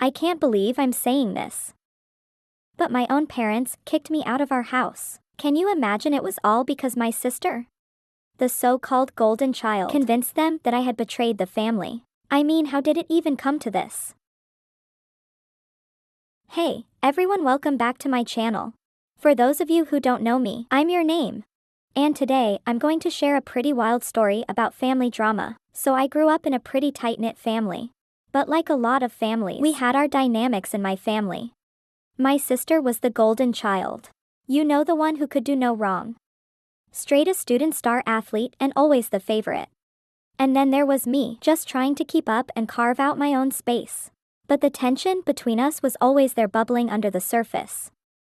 I can't believe I'm saying this, but my own parents kicked me out of our house. Can you imagine it was all because my sister, the so-called golden child, convinced them that I had betrayed the family? I mean, how did it even come to this? Hey, everyone, welcome back to my channel. For those of you who don't know me, I'm your name. And today, I'm going to share a pretty wild story about family drama. So I grew up in a pretty tight-knit family. But like a lot of families, we had our dynamics in my family. My sister was the golden child. You know, the one who could do no wrong. Straight A student star athlete and always the favorite. And then there was me, just trying to keep up and carve out my own space. But the tension between us was always there, bubbling under the surface.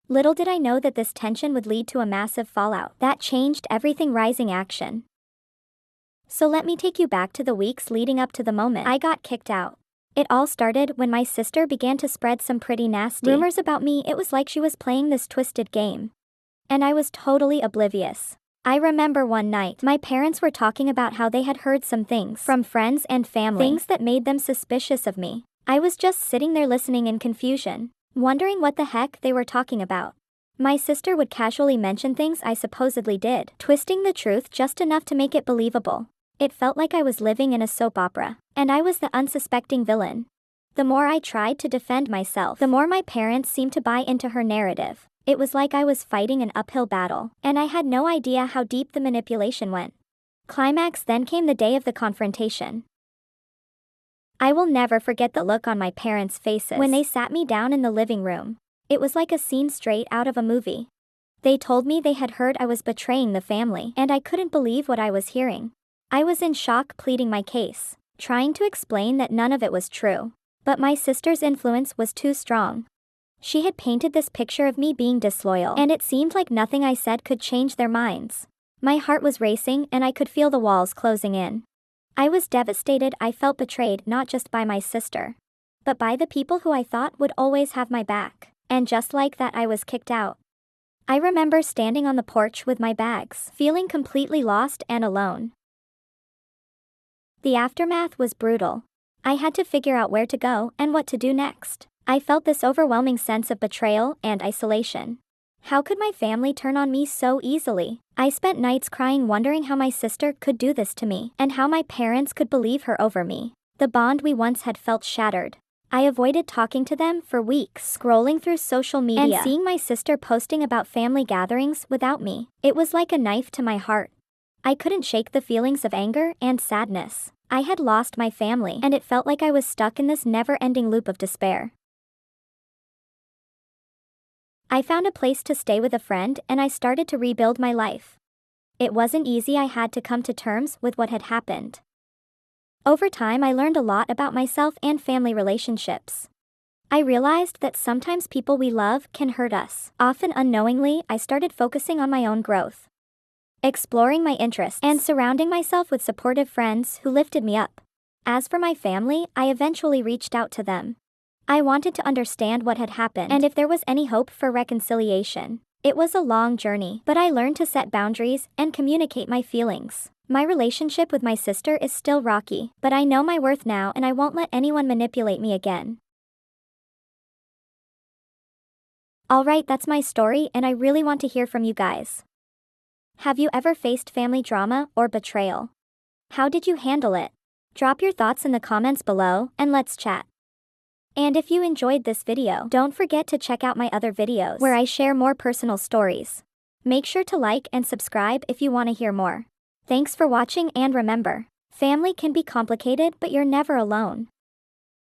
Little did I know that this tension would lead to a massive fallout that changed everything. Rising action. So let me take you back to the weeks leading up to the moment I got kicked out. It all started when my sister began to spread some pretty nasty rumors about me. It was like she was playing this twisted game, and I was totally oblivious. I remember one night, my parents were talking about how they had heard some things from friends and family, things that made them suspicious of me. I was just sitting there listening in confusion, wondering what the heck they were talking about. My sister would casually mention things I supposedly did, twisting the truth just enough to make it believable. It felt like I was living in a soap opera, and I was the unsuspecting villain. The more I tried to defend myself, the more my parents seemed to buy into her narrative. It was like I was fighting an uphill battle, and I had no idea how deep the manipulation went. Climax then came, the day of the confrontation. I will never forget the look on my parents' faces when they sat me down in the living room. It was like a scene straight out of a movie. They told me they had heard I was betraying the family, and I couldn't believe what I was hearing. I was in shock, pleading my case, trying to explain that none of it was true. But my sister's influence was too strong. She had painted this picture of me being disloyal, and it seemed like nothing I said could change their minds. My heart was racing, and I could feel the walls closing in. I was devastated. I felt betrayed, not just by my sister, but by the people who I thought would always have my back. And just like that, I was kicked out. I remember standing on the porch with my bags, feeling completely lost and alone. The aftermath was brutal. I had to figure out where to go and what to do next. I felt this overwhelming sense of betrayal and isolation. How could my family turn on me so easily? I spent nights crying, wondering how my sister could do this to me, and how my parents could believe her over me. The bond we once had felt shattered. I avoided talking to them for weeks, scrolling through social media and seeing my sister posting about family gatherings without me. It was like a knife to my heart. I couldn't shake the feelings of anger and sadness. I had lost my family, and it felt like I was stuck in this never-ending loop of despair. I found a place to stay with a friend, and I started to rebuild my life. It wasn't easy. I had to come to terms with what had happened. Over time, I learned a lot about myself and family relationships. I realized that sometimes people we love can hurt us. Often unknowingly, I started focusing on my own growth, exploring my interests, and surrounding myself with supportive friends who lifted me up. As for my family, I eventually reached out to them. I wanted to understand what had happened and if there was any hope for reconciliation. It was a long journey, but I learned to set boundaries and communicate my feelings. My relationship with my sister is still rocky, but I know my worth now, and I won't let anyone manipulate me again. Alright, that's my story, and I really want to hear from you guys. Have you ever faced family drama or betrayal? How did you handle it? Drop your thoughts in the comments below, and let's chat. And if you enjoyed this video, don't forget to check out my other videos where I share more personal stories. Make sure to like and subscribe if you want to hear more. Thanks for watching, and remember, family can be complicated, but you're never alone.